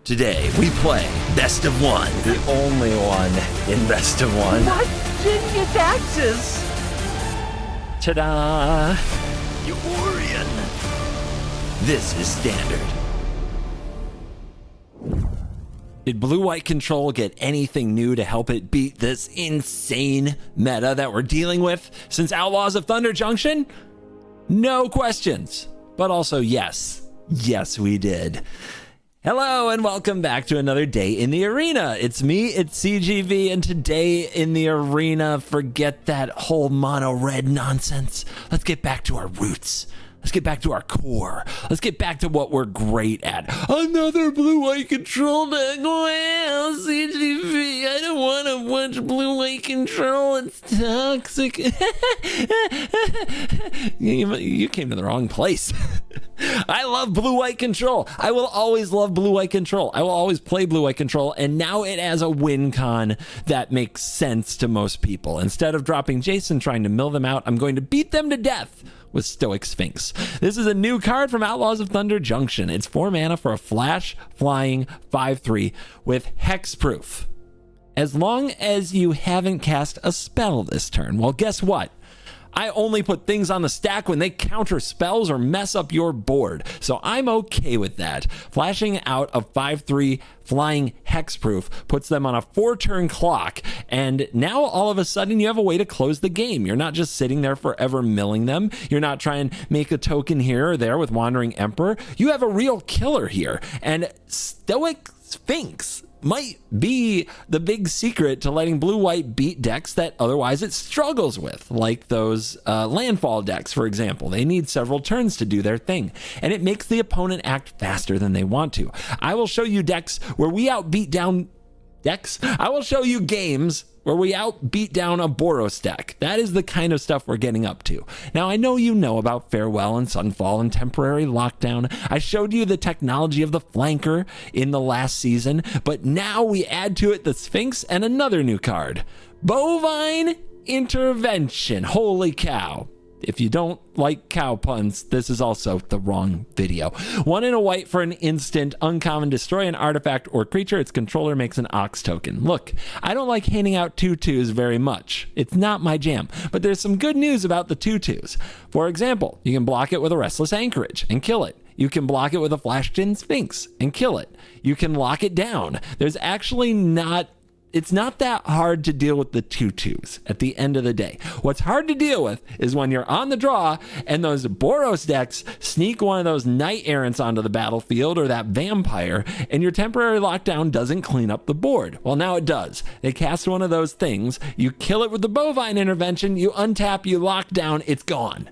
Today, we play Best of One. The only one in Best of One. What? Didn't get taxes. Ta-da! Orion. This is Standard. Did Blue-White Control get anything new to help it beat this insane meta that we're dealing with since Outlaws of Thunder Junction? No questions, but also yes. Yes, we did. Hello and welcome back to another day in the arena. It's me, it's CGV, and today in the arena, forget that whole mono red nonsense. Let's get back to our roots. Let's get back to our core. Let's get back to what we're great at. Another Blue-White Control deck. Well, CGV, I don't want to watch Blue-White Control. It's toxic. You came to the wrong place. I love Blue-White Control. I will always love Blue-White Control. I will always play Blue-White Control, and now it has a win con that makes sense to most people. Instead of dropping Jason trying to mill them out, I'm going to beat them to death with Stoic Sphinx. This is a new card from Outlaws of Thunder Junction. It's 4 mana for a flash, flying, 5/3 with hexproof. As long as you haven't cast a spell this turn. Well, guess what? I only put things on the stack when they counter spells or mess up your board, so I'm okay with that. Flashing out a 5/3 flying hexproof puts them on a 4-turn clock, and now all of a sudden you have a way to close the game. You're not just sitting there forever milling them. You're not trying to make a token here or there with Wandering Emperor. You have a real killer here, and Stoic Sphinx might be the big secret to letting Blue-White beat decks that otherwise it struggles with, like those landfall decks, for example. They need several turns to do their thing, and it makes the opponent act faster than they want to. I will show you decks where we outbeat down decks. I will show you games where we outbeat down a Boros deck. That is the kind of stuff we're getting up to. Now, I know you know about Farewell and Sunfall and Temporary Lockdown. I showed you the technology of the flanker in the last season, but now we add to it the Sphinx and another new card, Bovine Intervention. Holy cow. If you don't like cow puns, this is also the wrong video. 1 and a white for an instant, uncommon, destroy an artifact or creature. Its controller makes an Ox token. Look, I don't like handing out 2/2s very much. It's not my jam, but there's some good news about the 2/2s. For example, you can block it with a Restless Anchorage and kill it. You can block it with a Flashed-in Sphinx and kill it. You can lock it down. There's actually it's not that hard to deal with the 2/2s at the end of the day. What's hard to deal with is when you're on the draw and those Boros decks sneak one of those Knight Errants onto the battlefield or that Vampire, and your Temporary Lockdown doesn't clean up the board. Well, now it does. They cast one of those things, you kill it with the Bovine Intervention, you untap, you lock down, it's gone.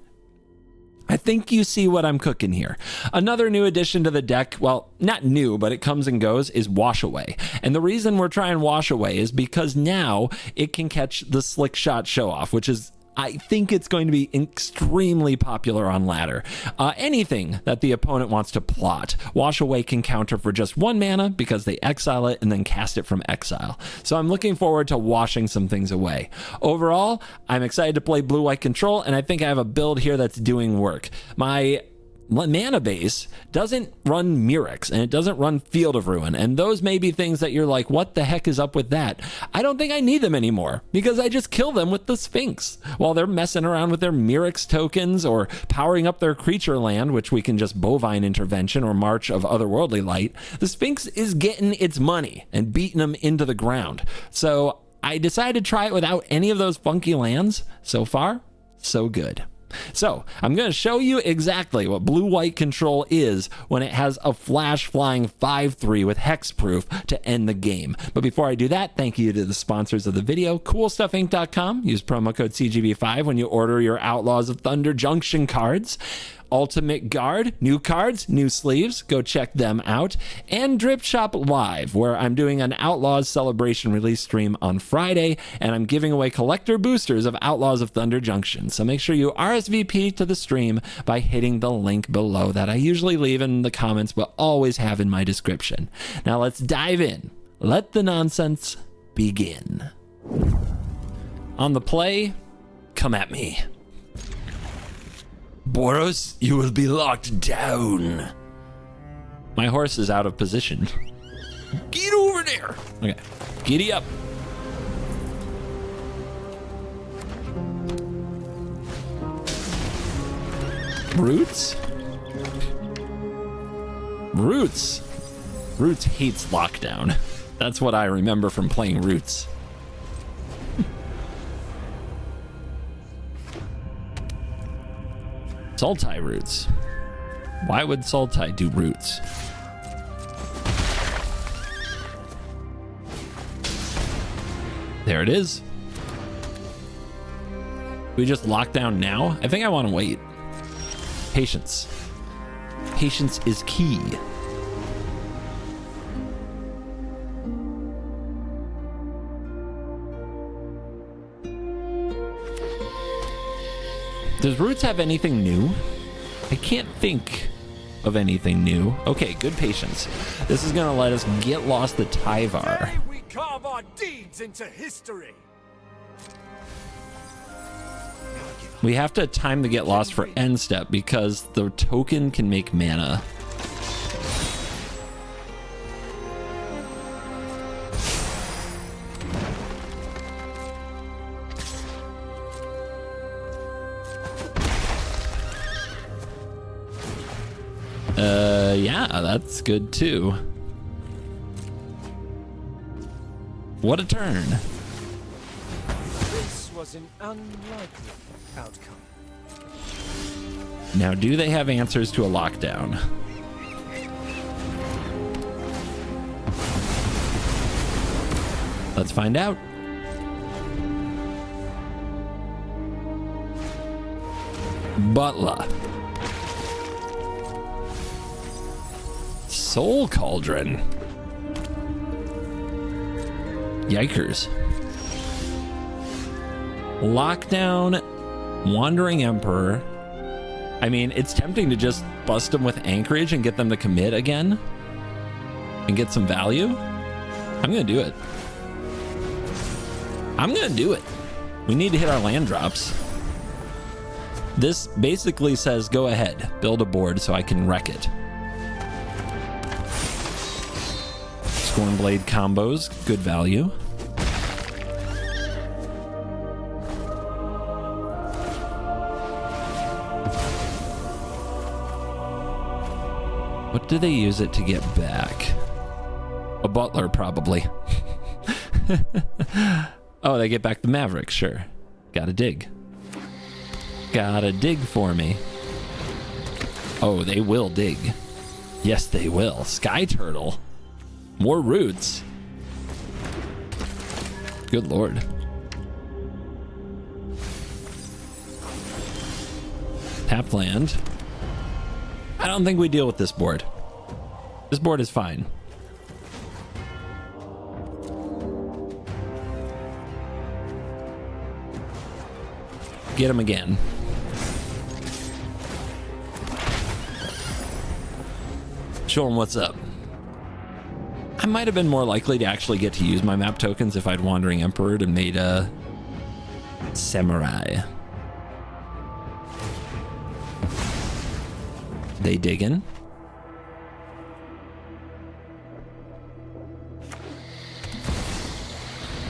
I think you see what I'm cooking here. Another new addition to the deck, well, not new, but it comes and goes, is Wash Away. And the reason we're trying Wash Away is because now it can catch the Slick Shot Show Off, which is, I think it's going to be extremely popular on ladder. Anything that the opponent wants to plot, Wash Away can counter for just 1 mana because they exile it and then cast it from exile. So I'm looking forward to washing some things away. Overall, I'm excited to play Blue-White Control, and I think I have a build here that's doing work. My mana base doesn't run Murex and it doesn't run Field of Ruin, and those may be things that you're like, what the heck is up with that? I don't think I need them anymore because I just kill them with the Sphinx while they're messing around with their Murex tokens or powering up their creature land, which we can just Bovine Intervention or March of Otherworldly Light. The Sphinx is getting its money and beating them into the ground. So I decided to try it without any of those funky lands. So far, so good. So I'm going to show you exactly what Blue-White Control is when it has a flash flying 5/3 with hexproof to end the game. But before I do that, thank you to the sponsors of the video, CoolStuffInc.com. Use promo code CGB5 when you order your Outlaws of Thunder Junction cards. Ultimate Guard, new cards, new sleeves, go check them out. And Drip Shop Live, where I'm doing an Outlaws Celebration release stream on Friday, and I'm giving away collector boosters of Outlaws of Thunder Junction. So make sure you RSVP to the stream by hitting the link below that I usually leave in the comments, but always have in my description. Now let's dive in. Let the nonsense begin. On the play, come at me. Boros, you will be locked down. My horse is out of position. Get over there. Okay. Giddy up. Roots? Roots. Roots hates lockdown. That's what I remember from playing Roots. Sultai roots. Why would Sultai do roots? There it is. We just lock down now? I think I want to wait. Patience. Patience is key. Does Roots have anything new? I can't think of anything new. Okay, good patience. This is gonna let us get lost the Tyvar. Today we carve our deeds into history. We have to time the get lost for end step because the token can make mana. Yeah, that's good too. What a turn. This was an unlikely outcome. Now, do they have answers to a lockdown? Let's find out. Butler. Soul Cauldron. Yikers. Lockdown, Wandering Emperor. I mean, it's tempting to just bust them with Anchorage and get them to commit again and get some value. I'm gonna do it. I'm gonna do it. We need to hit our land drops. This basically says, go ahead, build a board so I can wreck it. Scornblade combos, good value. What do they use it to get back? A butler, probably. Oh, they get back the Maverick, sure. Gotta dig. Gotta dig for me. Oh, they will dig. Yes, they will. Sky Turtle. More roots. Good lord. Tap land. I don't think we deal with this board. This board is fine. Get him again. Show him what's up. I might have been more likely to actually get to use my map tokens if I'd Wandering Emperor and made a Samurai. They diggin'.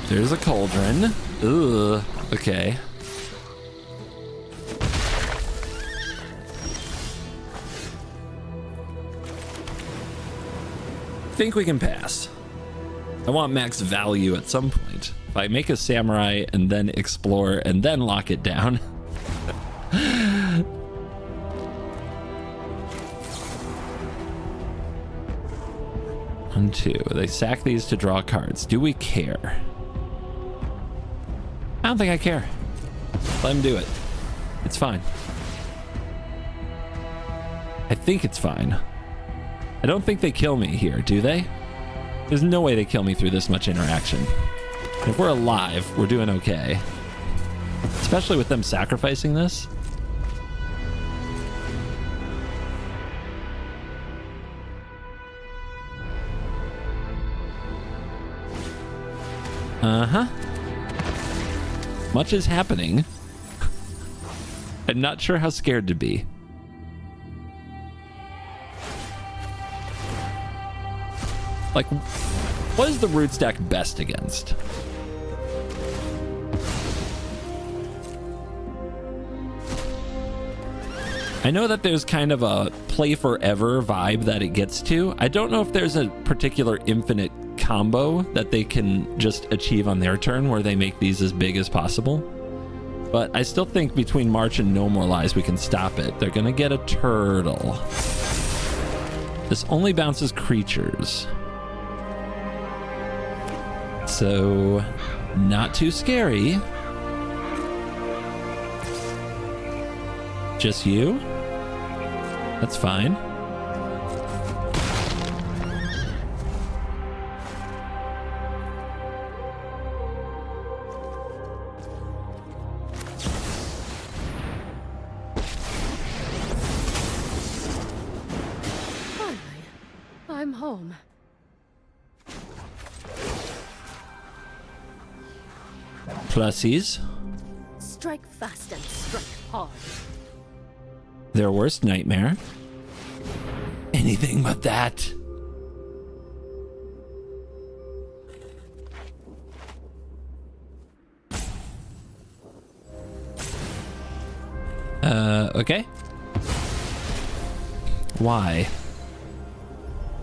There's a cauldron. Ugh. Okay. Think we can pass. I want max value at some point. If I make a Samurai and then explore and then lock it down. 1, 2. They sack these to draw cards. Do we care? I don't think I care. Let them do it. It's fine. I think it's fine. I don't think they kill me here, do they? There's no way they kill me through this much interaction. If we're alive, we're doing okay. Especially with them sacrificing this. Uh-huh. Much is happening. I'm not sure how scared to be. Like, what is the Roots deck best against? I know that there's kind of a play forever vibe that it gets to. I don't know if there's a particular infinite combo that they can just achieve on their turn where they make these as big as possible. But I still think between March and No More Lies, we can stop it. They're going to get a turtle. This only bounces creatures. So, not too scary. Just you? That's fine. Finally, I'm home. Plussies. Strike fast and strike hard. Their worst nightmare. Anything but that. Okay. Why?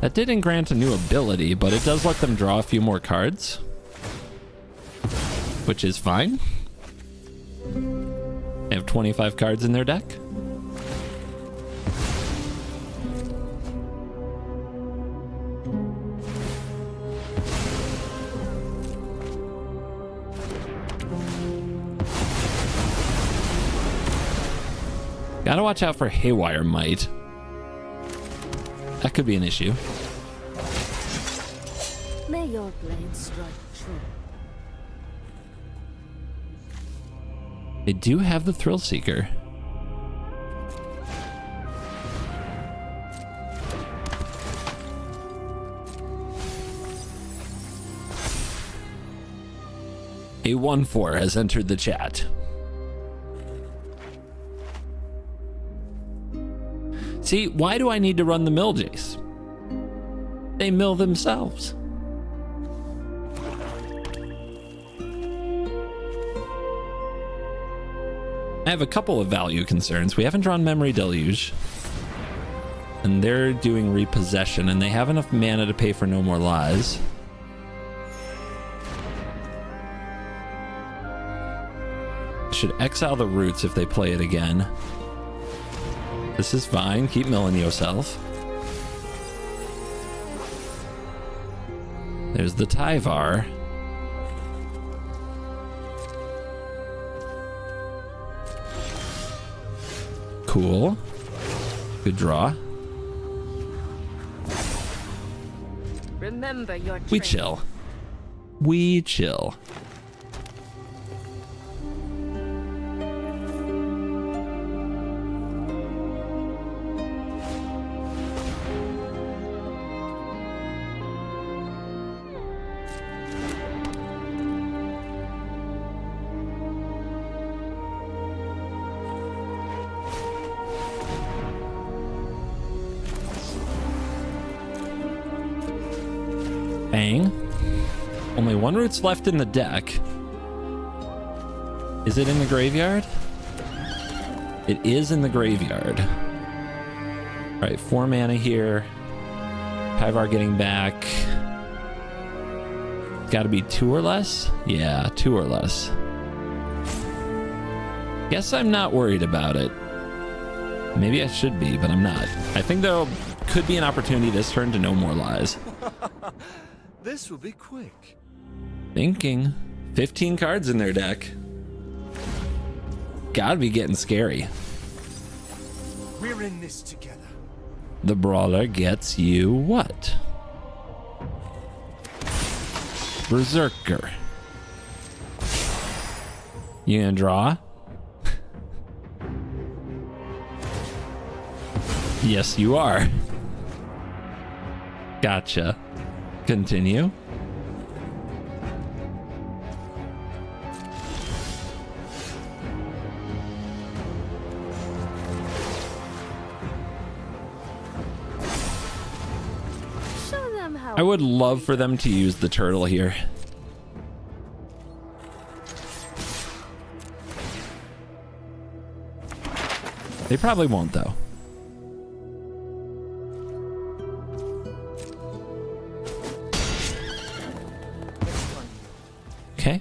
That didn't grant a new ability, but it does let them draw a few more cards. Which is fine. They have 25 cards in their deck. Gotta watch out for Haywire Might. That could be an issue. May your blade strike true. They do have the Thrill Seeker. A 1-4 has entered the chat. See, why do I need to run the mill, Jace? They mill themselves. I have a couple of value concerns. We haven't drawn Memory Deluge. And they're doing Repossession, and they have enough mana to pay for No More Lies. Should exile the Roots if they play it again. This is fine. Keep milling yourself. There's the Tyvar. Cool. Good draw. Remember your We training. chill. We chill. Bang. Only one Root's left in the deck. Is it in the graveyard? It is in the graveyard. All right, 4 mana here. Tyvar getting back. Got to be 2 or less? Yeah, 2 or less. Guess I'm not worried about it. Maybe I should be, but I'm not. I think there could be an opportunity this turn to No More Lies. This will be quick. Thinking. 15 cards in their deck. Gotta be getting scary. We're in this together. The Brawler gets you what? Berserker. You gonna draw? Yes, you are. Gotcha. Continue. Show them how help. I would love for them to use the turtle here. They probably won't, though. Okay.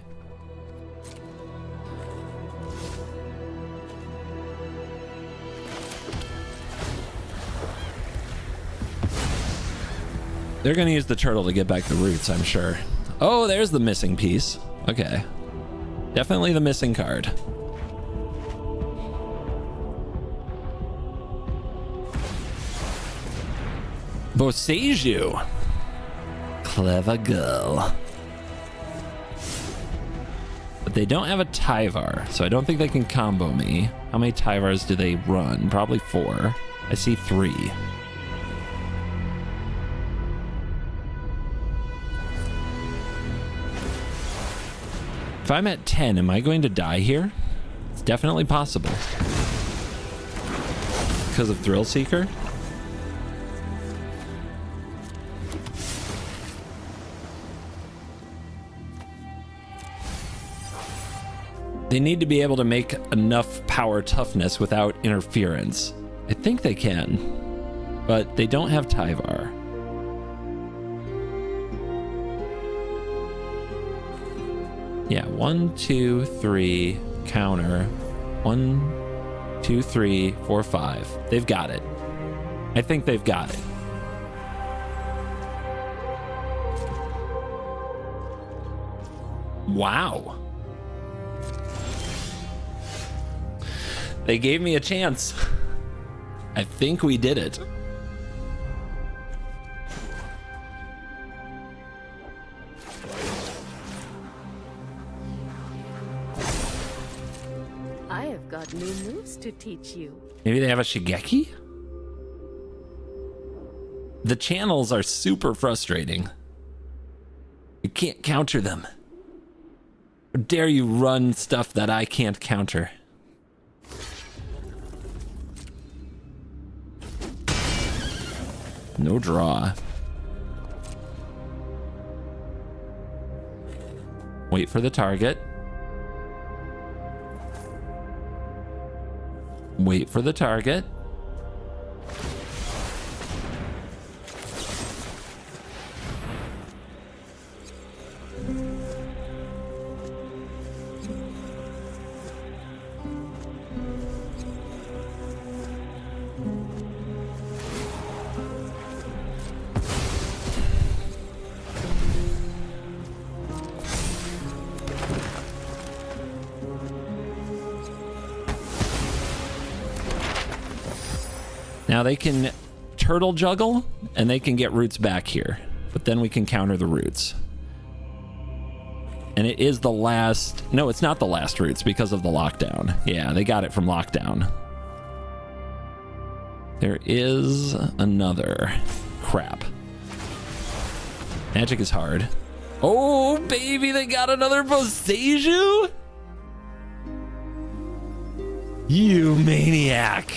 They're going to use the turtle to get back the roots, I'm sure. Oh, there's the missing piece. Okay. Definitely the missing card. Boseiju. Clever girl. But they don't have a Tyvar, so I don't think they can combo me. How many Tyvars do they run? Probably 4. I see 3. If I'm at 10, am I going to die here? It's definitely possible. Because of Thrill Seeker? They need to be able to make enough power toughness without interference. I think they can, but they don't have Tyvar. Yeah, 1, 2, 3, counter. 1, 2, 3, 4, 5. They've got it. I think they've got it. Wow. They gave me a chance. I think we did it. I have got new moves to teach you. Maybe they have a Shigeki? The channels are super frustrating. You can't counter them. How dare you run stuff that I can't counter? No draw. Wait for the target. Wait for the target. Now they can turtle juggle and they can get roots back here, but then we can counter the roots. And it is the last, no, it's not the last roots because of the lockdown. Yeah, they got it from lockdown. There is another. Crap. Magic is hard. Oh, baby, they got another Boseiju? You maniac.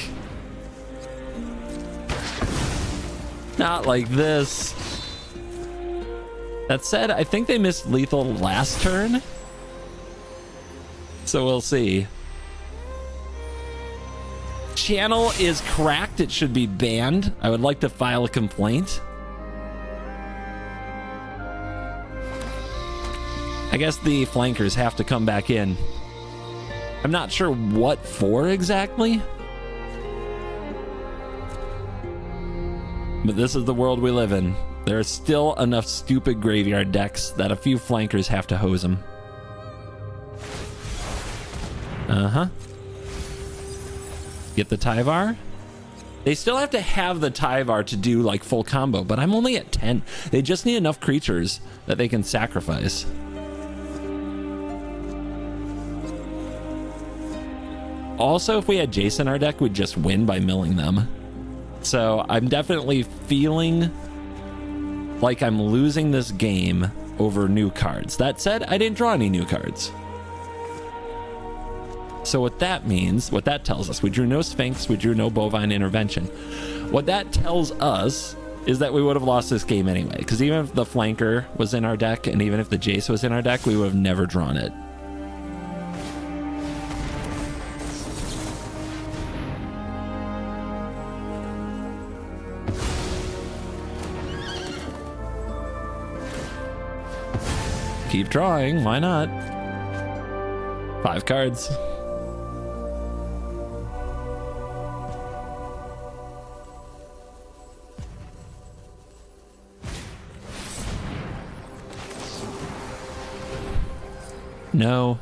Not like this. That said, I think they missed lethal last turn. So we'll see. Channel is cracked. It should be banned. I would like to file a complaint. I guess the flankers have to come back in. I'm not sure what for exactly. But this is the world we live in. There are still enough stupid graveyard decks that a few flankers have to hose them. Uh-huh. Get the Tyvar. They still have to have the Tyvar to do like full combo, but I'm only at 10. They just need enough creatures that they can sacrifice. Also, if we had Jace in our deck, we'd just win by milling them. So I'm definitely feeling like I'm losing this game over new cards. That said, I didn't draw any new cards. So what that means, what that tells us, we drew no Sphinx, we drew no Bovine Intervention. What that tells us is that we would have lost this game anyway. Because even if the flanker was in our deck and even if the Jace was in our deck, we would have never drawn it. Keep drawing, why not? 5 cards. No.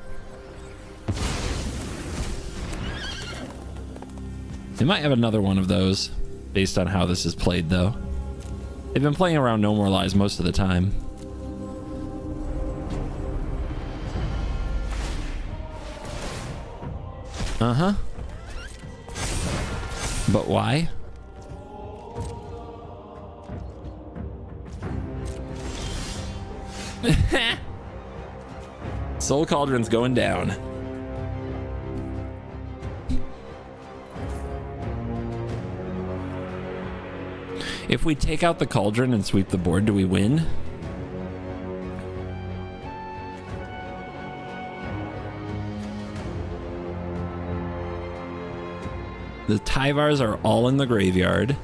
They might have another one of those based on how this is played though. They've been playing around No More Lies most of the time. Uh-huh. But why? Soul Cauldron's going down. If we take out the Cauldron and sweep the board, do we win? The Tyvars are all in the graveyard.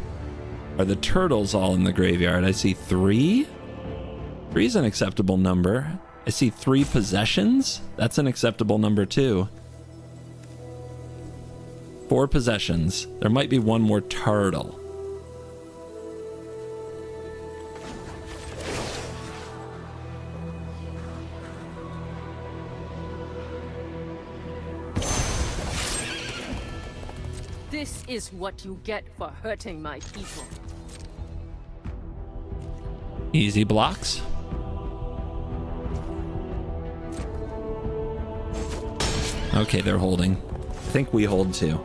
Are the turtles all in the graveyard? I see 3. 3 is an acceptable number. I see 3 possessions. That's an acceptable number too. 4 possessions. There might be one more turtle. This is what you get for hurting my people. Easy blocks. Okay, they're holding. I think we hold too.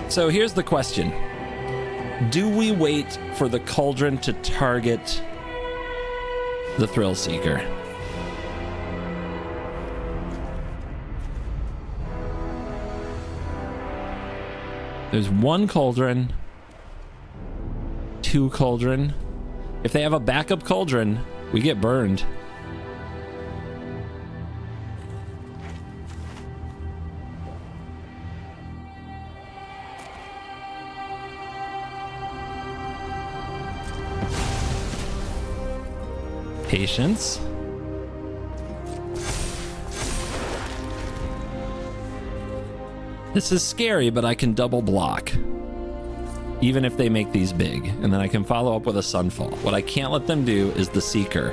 So here's the question. Do we wait for the Cauldron to target the Thrill Seeker? There's 1 Cauldron, 2 Cauldron. If they have a backup Cauldron, we get burned. Patience. This is scary, but I can double block. Even if they make these big. And then I can follow up with a Sunfall. What I can't let them do is the Seeker.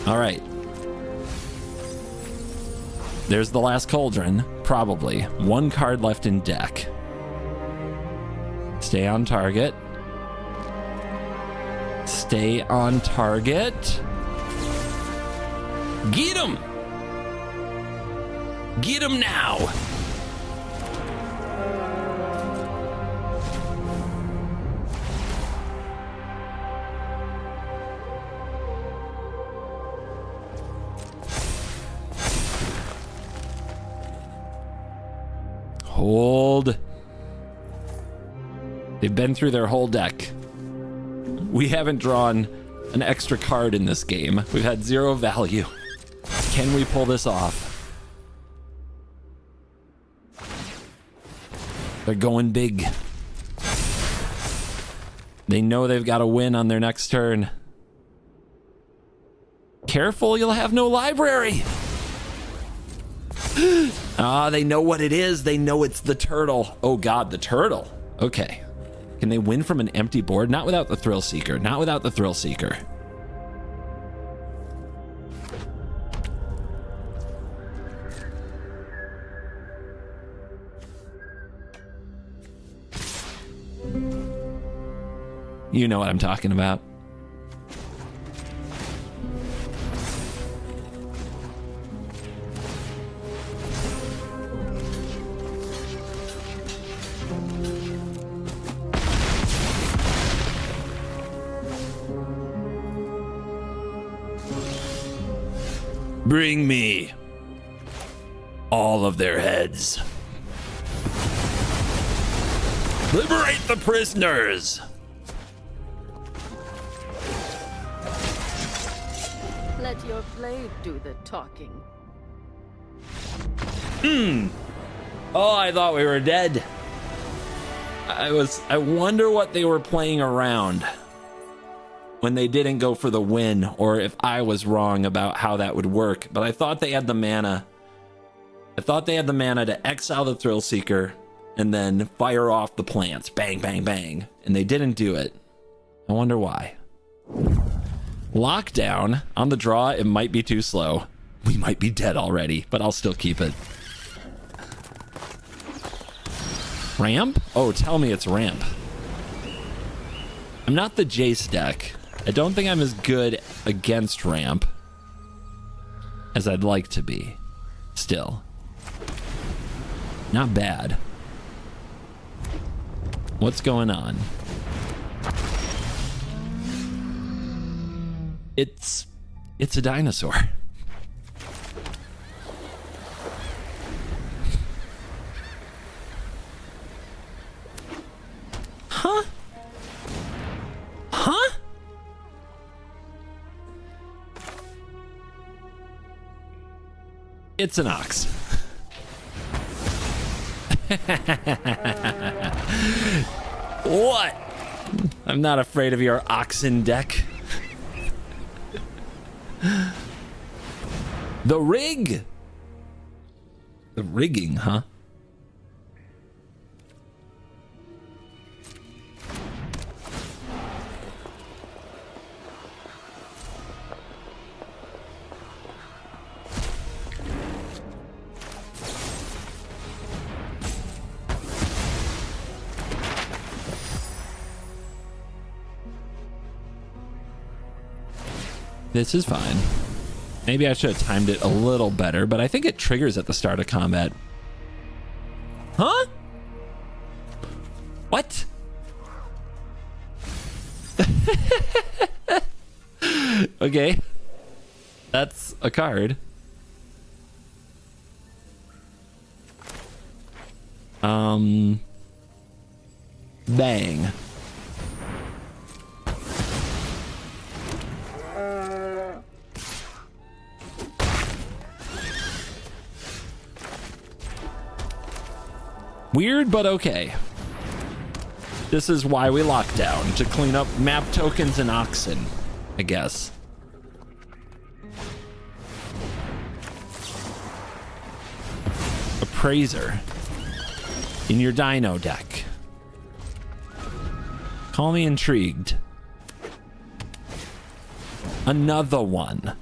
Alright. There's the last Cauldron. Probably. 1 card left in deck. Stay on target. Stay on target. Get him! Get him now! Hold. They've been through their whole deck. We haven't drawn an extra card in this game. We've had 0 value. Can we pull this off? They're going big. They know they've got to win on their next turn. Careful, you'll have no library. Ah, they know what it is. They know it's the turtle. Oh God, the turtle. Okay. Can they win from an empty board? Not without the Thrill Seeker. Not without the Thrill Seeker. You know what I'm talking about. Bring me. all of their heads. Liberate the prisoners! Let your blade do the talking. Oh, I thought we were dead. I wonder what they were playing around when they didn't go for the win, or if I was wrong about how that would work. But I thought they had the mana. I thought they had the mana to exile the Thrill Seeker and then fire off the plants. Bang, bang, bang. And they didn't do it. I wonder why. Lockdown. On the draw, it might be too slow. We might be dead already, but I'll still keep it. Ramp? Oh, tell me it's ramp. I'm not the Jace deck. I don't think I'm as good against ramp as I'd like to be. Still. Not bad. What's going on? It's a dinosaur. Huh? Huh? It's an ox. What? I'm not afraid of your oxen deck. The rig. The rigging, huh? This is fine. Maybe I should have timed it a little better, but I think it triggers at the start of combat. Huh? What? Okay. That's a card. Bang. Weird, but okay. This is why we lock down, to clean up map tokens and oxen, I guess. Appraiser in your dino deck. Call me intrigued. Another one.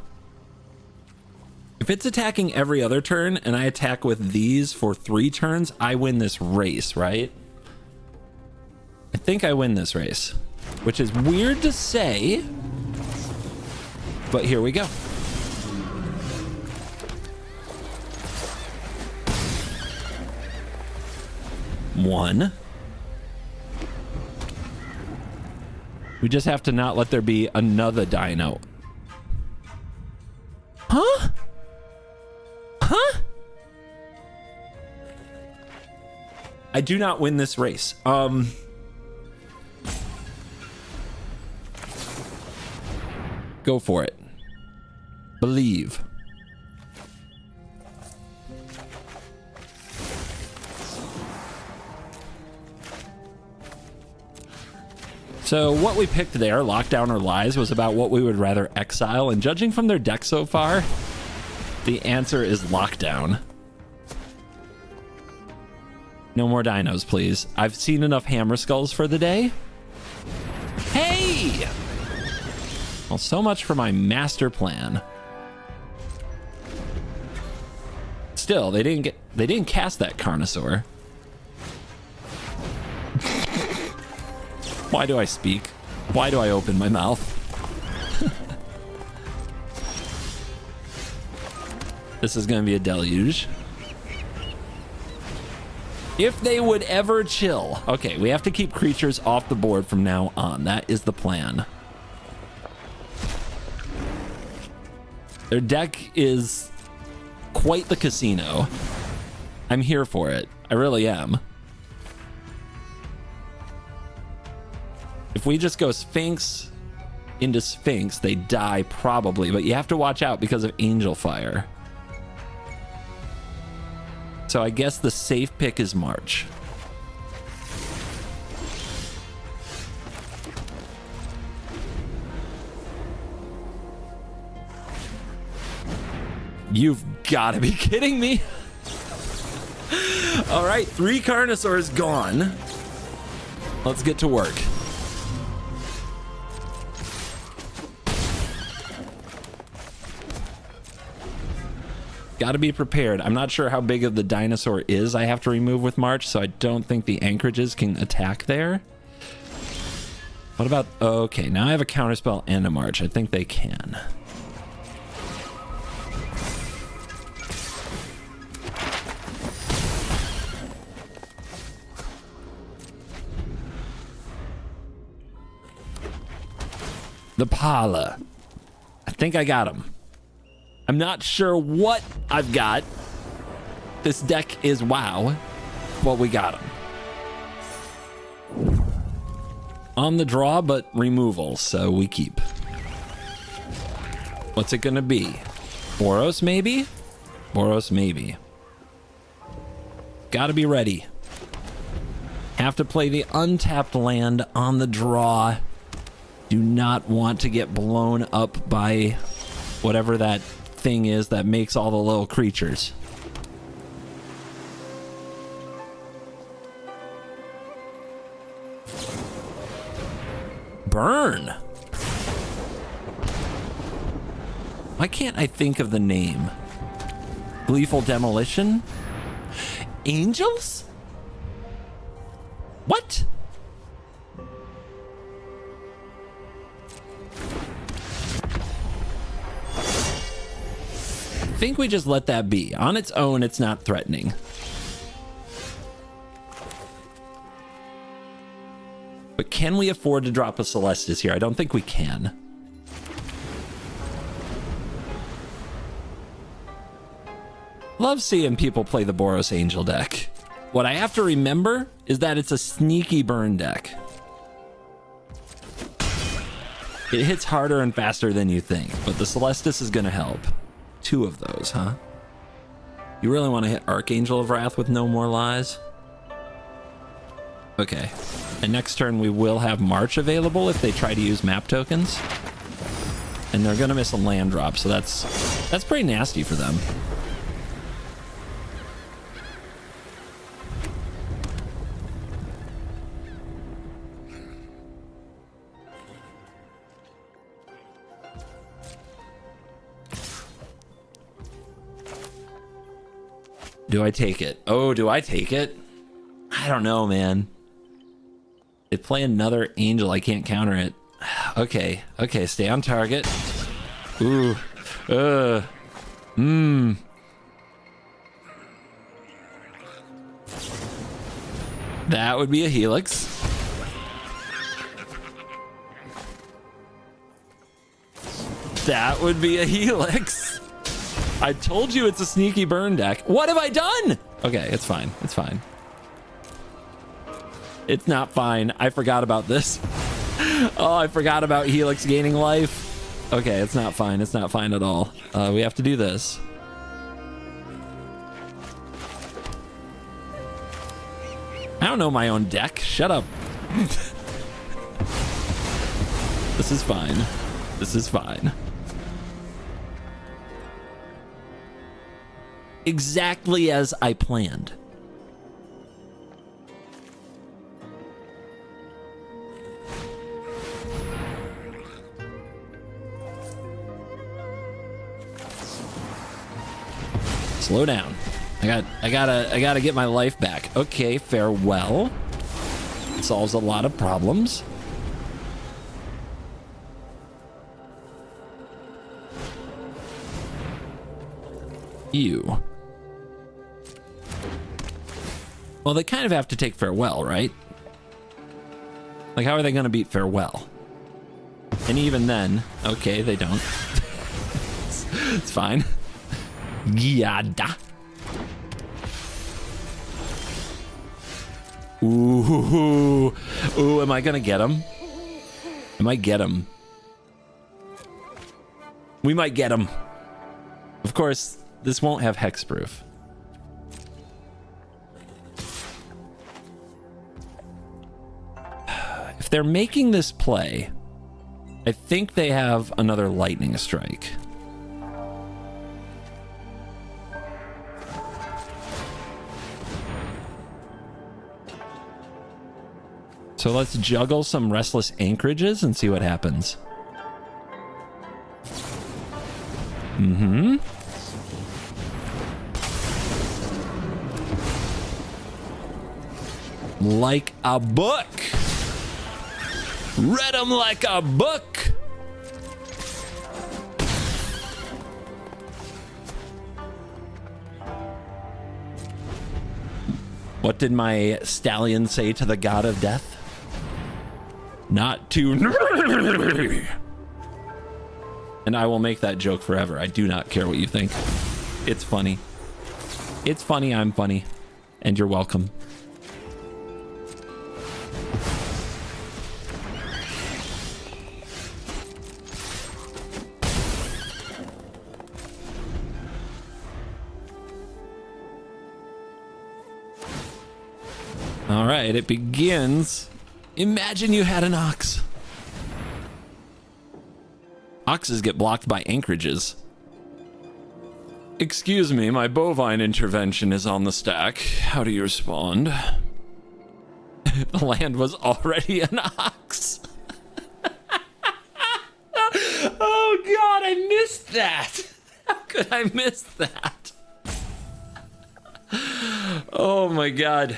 If it's attacking every other turn and I attack with these for 3 turns, I win this race, right? I think I win this race, which is weird to say, but here we go. One. We just have to not let there be another dino. Huh? Huh? I do not win this race. Go for it. Believe. So what we picked there, Lockdown or Lies, was about what we would rather exile, and judging from their deck so far, the answer is Lockdown. No more dinos, please. I've seen enough hammer skulls for the day. Hey! Well, so much for my master plan. Still, they didn't cast that Carnosaur. Why do I speak? Why do I open my mouth? This is going to be a deluge. If they would ever chill. Okay, we have to keep creatures off the board from now on. That is the plan. Their deck is quite the casino. I'm here for it. I really am. If we just go Sphinx into Sphinx, they die probably, but you have to watch out because of Angel Fire. So I guess the safe pick is March. You've got to be kidding me. All right, 3 Carnosaurs gone. Let's get to work. Got to be prepared. I'm not sure how big of the dinosaur is I have to remove with March, so I don't think the anchorages can attack there. What about... Okay, now I have a counterspell and a March. I think they can. The Pala. I think I got him. I'm not sure what I've got. This deck is wow. Well, we got him. On the draw, but removal, so we keep. What's it gonna be? Boros, maybe? Boros, maybe. Gotta be ready. Have to play the untapped land on the draw. Do not want to get blown up by whatever that thing is that makes all the little creatures. Burn. Why can't I think of the name? Gleeful Demolition? Angels? What? I think we just let that be. On its own, it's not threatening. But can we afford to drop a Celestis here? I don't think we can. Love seeing people play the Boros Angel deck. What I have to remember is that it's a sneaky burn deck. It hits harder and faster than you think, but the Celestis is going to help. 2 of those, huh? You really want to hit Archangel of Wrath with no more lies? Okay. And next turn we will have March available if they try to use map tokens. And they're going to miss a land drop, so that's pretty nasty for them. Do I take it? Oh, do I take it? I don't know, man. They play another angel. I can't counter it. Okay. Okay, stay on target. Ooh. That would be a Helix. That would be a Helix. I told you it's a sneaky burn deck. What have I done? Okay, it's fine. It's fine. It's not fine. I forgot about this. Oh, I forgot about Helix gaining life. Okay, it's not fine. It's not fine at all. We have to do this. I don't know my own deck. Shut up. This is fine. This is fine. Exactly as I planned. Slow down. I gotta get my life back. Okay, farewell. Solves a lot of problems. You. Well, they kind of have to take farewell, right? Like, how are they going to beat farewell? And even then, okay, they don't. It's fine. Yada. Ooh. Ooh, am I going to get him? I might get him. We might get him. Of course, this won't have hexproof. If they're making this play, I think they have another lightning strike. So let's juggle some restless anchorages and see what happens. Mm-hmm. Like a book. Read them like a book. What did my stallion say to the god of death? Not to. And I will make that joke forever. I do not care what you think. It's funny. It's funny, I'm funny. And you're welcome. All right, it begins. Imagine you had an ox. Oxes get blocked by anchorages. Excuse me, my bovine intervention is on the stack. How do you respond? The land was already an ox. Oh God, I missed that. How could I miss that? Oh my God.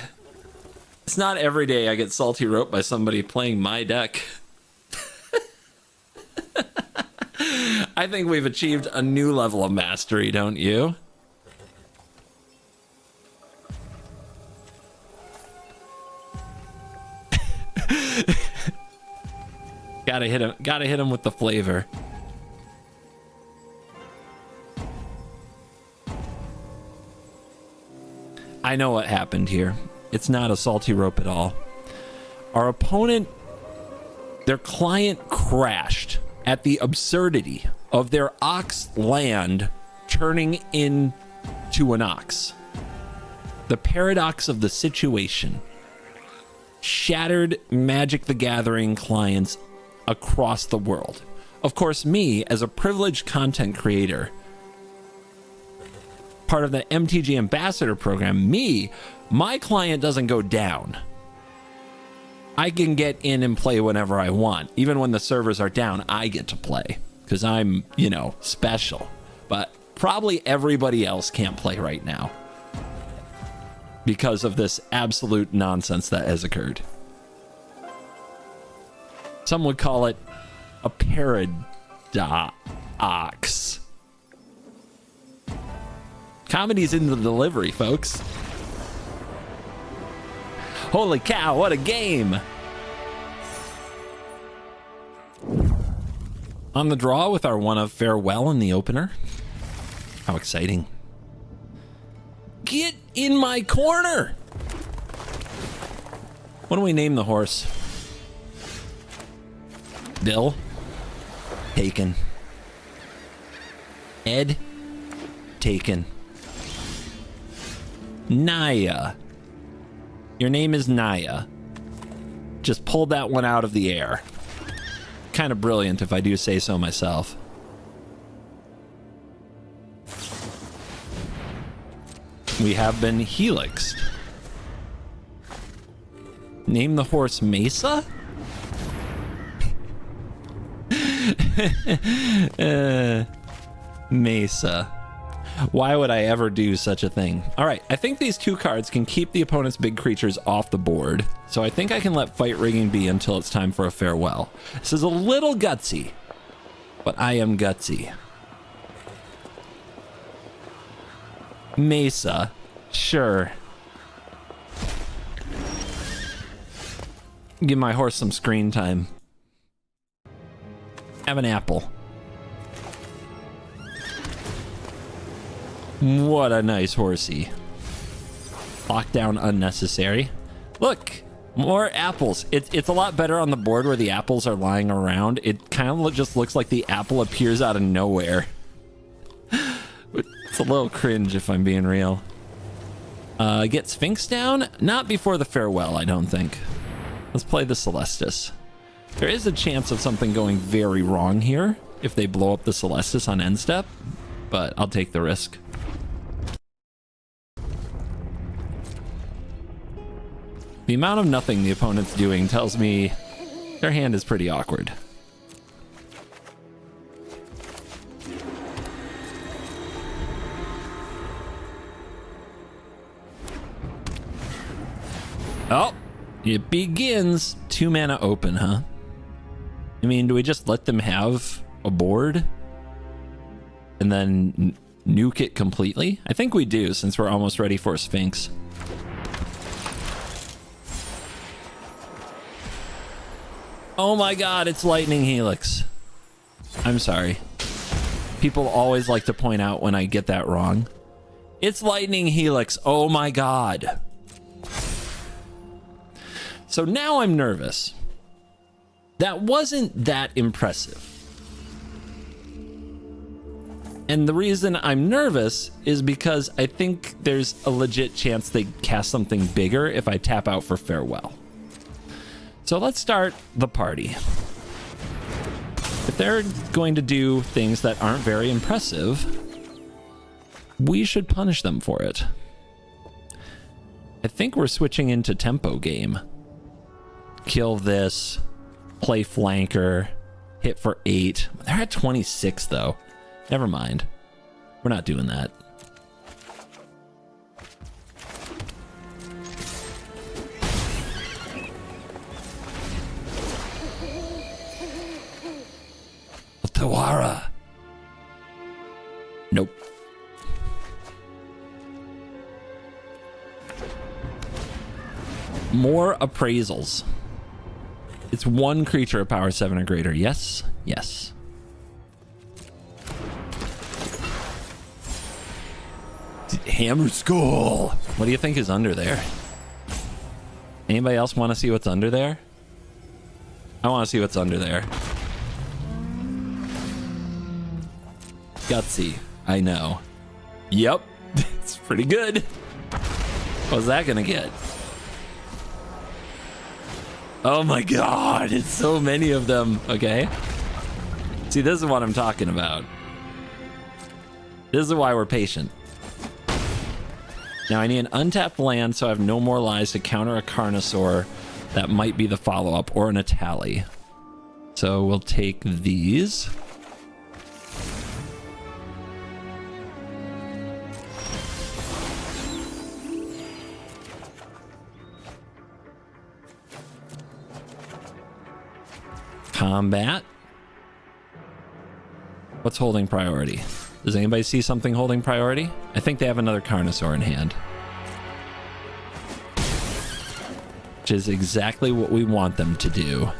It's not every day I get salty rope by somebody playing my deck. I think we've achieved a new level of mastery, don't you? Gotta hit him with the flavor. I know what happened here. It's not a salty rope at all. Our opponent, their client crashed at the absurdity of their ox land turning into an ox. The paradox of the situation shattered Magic the Gathering clients across the world. Of course, me, as a privileged content creator, part of the MTG Ambassador program, my client doesn't go down. I can get in and play whenever I want. Even when the servers are down, I get to play because I'm, special. But probably everybody else can't play right now because of this absolute nonsense that has occurred. Some would call it a paradox. Comedy's in the delivery, folks. Holy cow, what a game! On the draw with our one of Farewell in the opener. How exciting. Get in my corner! What do we name the horse? Bill? Taken. Ed? Taken. Naya. Your name is Naya. Just pulled that one out of the air. Kind of brilliant, if I do say so myself. We have been helixed. Name the horse Mesa? Mesa. Why would I ever do such a thing? All right, I think these two cards can keep the opponent's big creatures off the board. So I think I can let fight rigging be until it's time for a farewell. This is a little gutsy, but I am gutsy. Mesa, sure. Give my horse some screen time. Have an apple. What a nice horsey. Lockdown unnecessary. Look, more apples. It's a lot better on the board where the apples are lying around. It kind of just looks like the apple appears out of nowhere. It's a little cringe if I'm being real. Get Sphinx down? Not before the farewell, I don't think. Let's play the Celestis. There is a chance of something going very wrong here if they blow up the Celestis on end step, but I'll take the risk. The amount of nothing the opponent's doing tells me their hand is pretty awkward. Oh, it begins. 2 mana open, huh? I mean, do we just let them have a board and then nuke it completely? I think we do, since we're almost ready for a Sphinx. Oh my god, it's Lightning Helix. I'm sorry. People always like to point out when I get that wrong. It's Lightning Helix. Oh my god. So now I'm nervous. That wasn't that impressive. And the reason I'm nervous is because I think there's a legit chance they cast something bigger if I tap out for farewell. So let's start the party. If they're going to do things that aren't very impressive, we should punish them for it. I think we're switching into tempo game. Kill this, play flanker, hit for 8. They're at 26 though. Never mind. We're not doing that. Tawara. Nope. More appraisals. It's 1 creature of power 7 or greater. Yes, yes. Hammer Skull. What do you think is under there? Anybody else want to see what's under there? I want to see what's under there. Gutsy. I know. Yep. It's pretty good. What's that gonna get? Oh my god, it's so many of them. Okay. See, this is what I'm talking about. This is why we're patient. Now I need an untapped land so I have no more lies to counter a Carnosaur. That might be the follow-up, or an Atali. So we'll take these. Combat. What's holding priority? Does anybody see something holding priority? I think they have another Carnosaur in hand. Which is exactly what we want them to do.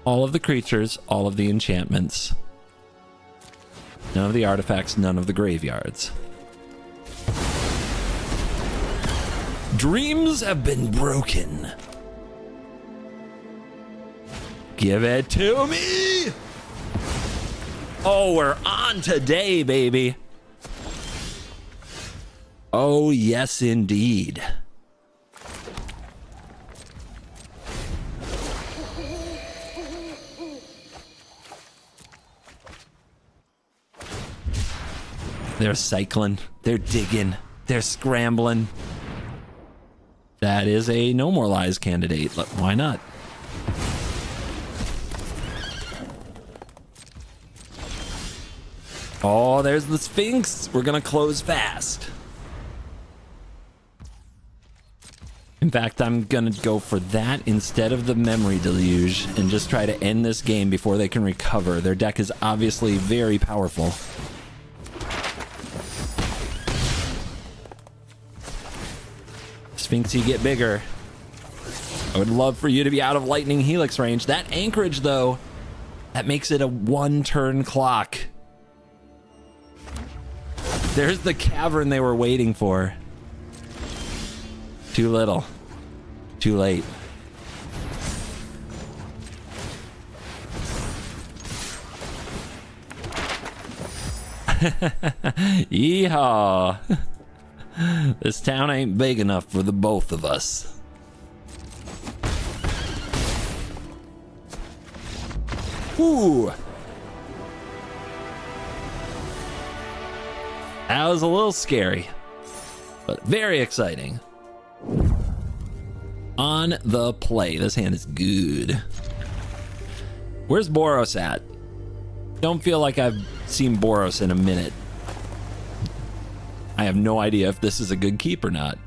All of the creatures, all of the enchantments. None of the artifacts, none of the graveyards. Dreams have been broken. Give it to me. Oh, we're on today, baby. Oh, yes, indeed. They're cycling. They're digging. They're scrambling. That is a No More Lies candidate. Why not? Oh, there's the Sphinx. We're gonna close fast. In fact, I'm gonna go for that instead of the Memory Deluge and just try to end this game before they can recover. Their deck is obviously very powerful. Sphinx, you get bigger. I would love for you to be out of Lightning Helix range. That anchorage, though, that makes it a 1-turn clock. There's the cavern they were waiting for. Too little. Too late. Yeehaw. This town ain't big enough for the both of us. Ooh. That was a little scary, but very exciting. On the play. This hand is good. Where's Boros at? Don't feel like I've seen Boros in a minute. I have no idea if this is a good keep or not.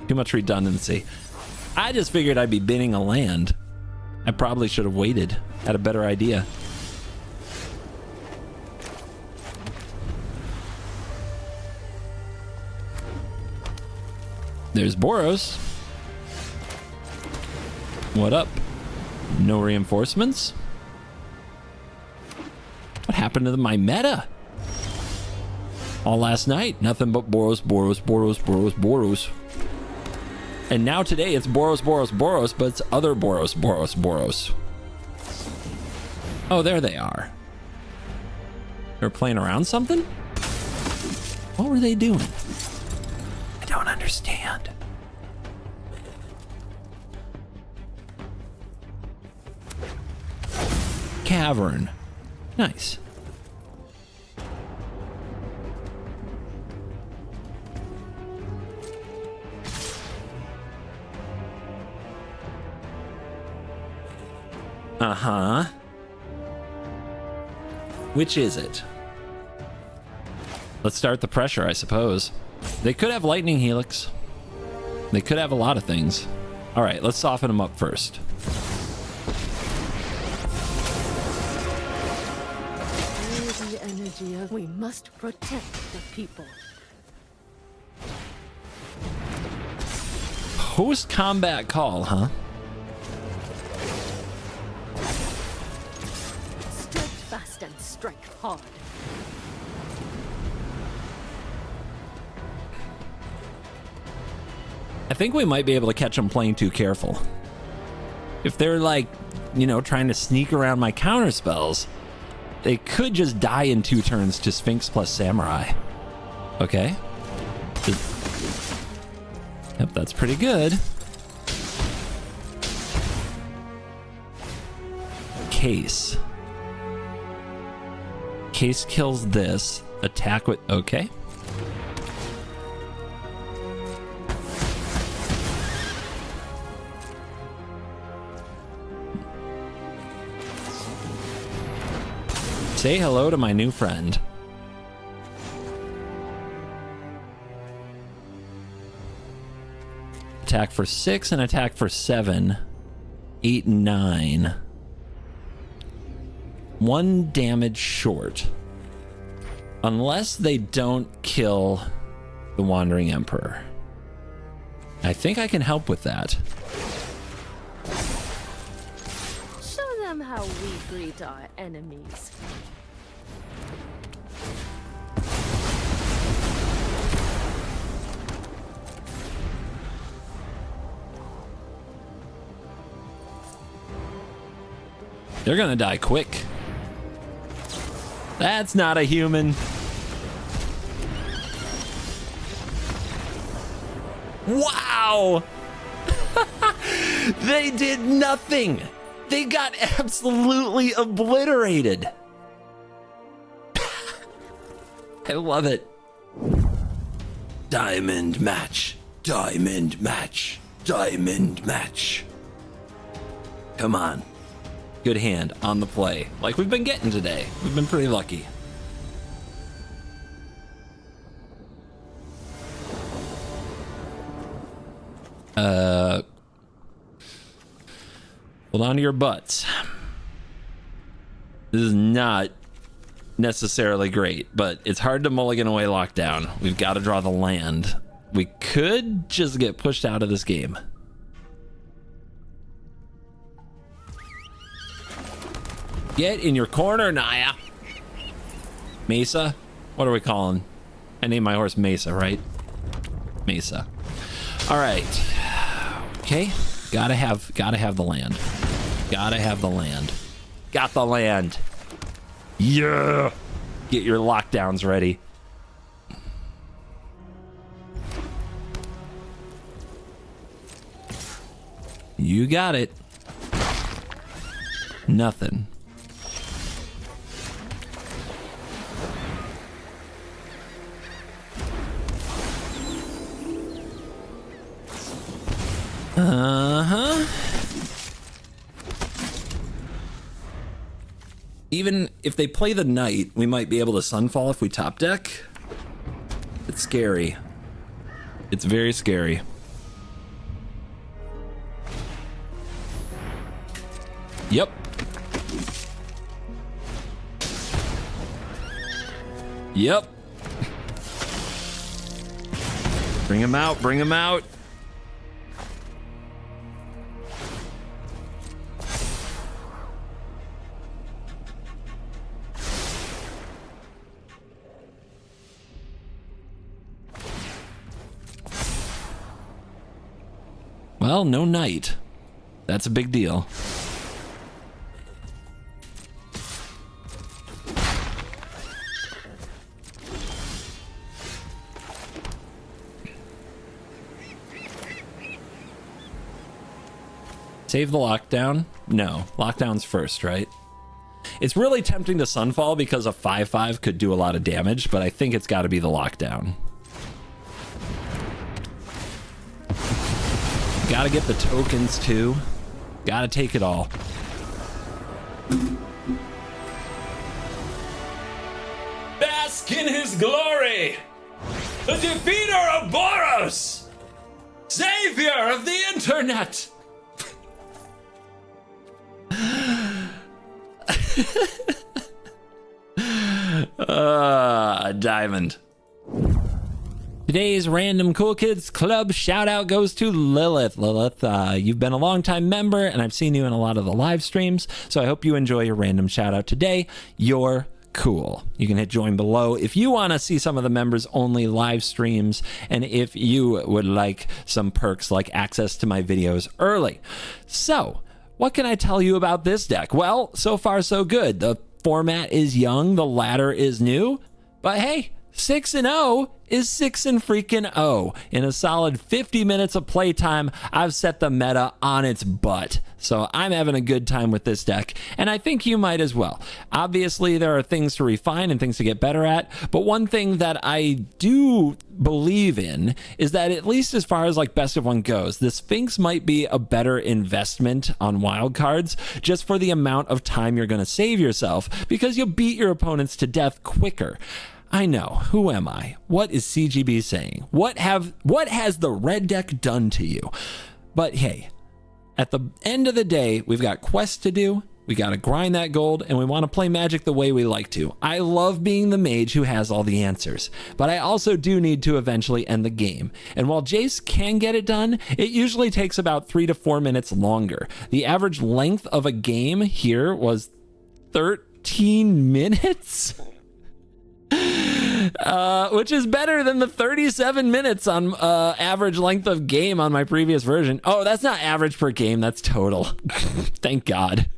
Too much redundancy. I just figured I'd be bidding a land. I probably should have waited. Had a better idea. There's Boros. What up? No reinforcements? What happened to my meta? All last night, nothing but Boros, Boros, Boros, Boros, Boros. And now today it's Boros, Boros, Boros, but it's other Boros, Boros, Boros. Oh, there they are. They're playing around something? What were they doing? I don't understand. Cavern. Nice. Uh-huh. Which is it? Let's start the pressure, I suppose. They could have lightning helix. They could have a lot of things. All right, let's soften them up first. The energy of we must protect the people. Post combat call, huh? Steadfast and strike hard. I think we might be able to catch them playing too careful. If they're like, you know, trying to sneak around my counter spells, they could just die in 2 turns to Sphinx plus Samurai. Okay. Yep, that's pretty good. Case. Case kills this. Attack with... Okay. Say hello to my new friend. Attack for 6 and attack for 7. 8 and 9. 1 damage short. Unless they don't kill the Wandering Emperor. I think I can help with that. Show them how we greet our enemies. They're gonna die quick. That's not a human. Wow! They did nothing. They got absolutely obliterated. I love it. Diamond match. Diamond match. Diamond match. Come on. Good hand on the play, like we've been getting today. We've been pretty lucky. Hold on to your butts. This is not necessarily great, but it's hard to mulligan away lockdown. We've got to draw the land. We could just get pushed out of this game. Get in your corner, Naya. Mesa? What are we calling? I named my horse Mesa, right? Mesa. All right. Okay. Gotta have the land. Gotta have the land. Got the land. Yeah. Get your lockdowns ready. You got it. Nothing. Uh-huh. Even if they play the knight, we might be able to sunfall if we top deck. It's scary. It's very scary. Yep. Yep. Bring him out, bring him out. Well, no knight. That's a big deal. Save the lockdown? No, lockdown's first, right? It's really tempting to sunfall because a 5/5 could do a lot of damage, but I think it's got to be the lockdown. Gotta get the tokens too. Gotta take it all. Bask in his glory! The defeater of Boros! Savior of the internet! Diamond. Today's Random Cool Kids Club shout out goes to Lilith. Lilith, you've been a longtime member and I've seen you in a lot of the live streams, so I hope you enjoy your random shout out today. You're cool. You can hit join below if you want to see some of the members only live streams and if you would like some perks like access to my videos early. So, what can I tell you about this deck? Well, so far so good. The format is young, the ladder is new, but hey, 6-0 is 6-freaking-0. In a solid 50 minutes of playtime, I've set the meta on its butt. So I'm having a good time with this deck, and I think you might as well. Obviously, there are things to refine and things to get better at, but one thing that I do believe in is that at least as far as like best of one goes, the Sphinx might be a better investment on wild cards just for the amount of time you're going to save yourself because you'll beat your opponents to death quicker. I know. Who am I? What is CGB saying? What has the red deck done to you? But hey, at the end of the day, we've got quests to do. We got to grind that gold, and we want to play Magic the way we like to. I love being the mage who has all the answers, but I also do need to eventually end the game. And while Jace can get it done, it usually takes about 3 to 4 minutes longer. The average length of a game here was 13 minutes. Which is better than the 37 minutes on average length of game on my previous version. Oh, that's not average per game, that's total. Thank God.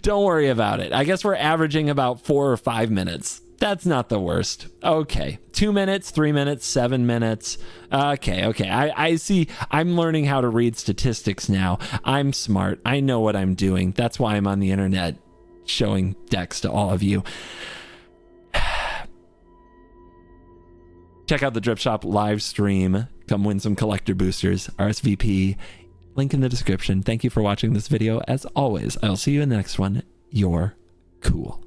Don't worry about it. I guess we're averaging about 4 or 5 minutes. That's not the worst. Okay, 2 minutes, 3 minutes, 7 minutes. Okay. I see. I'm learning how to read statistics now. I'm smart. I know what I'm doing. That's why I'm on the internet showing decks to all of you. Check out the Drip Shop live stream. Come win some collector boosters. RSVP. Link in the description. Thank you for watching this video. As always, I'll see you in the next one. You're cool.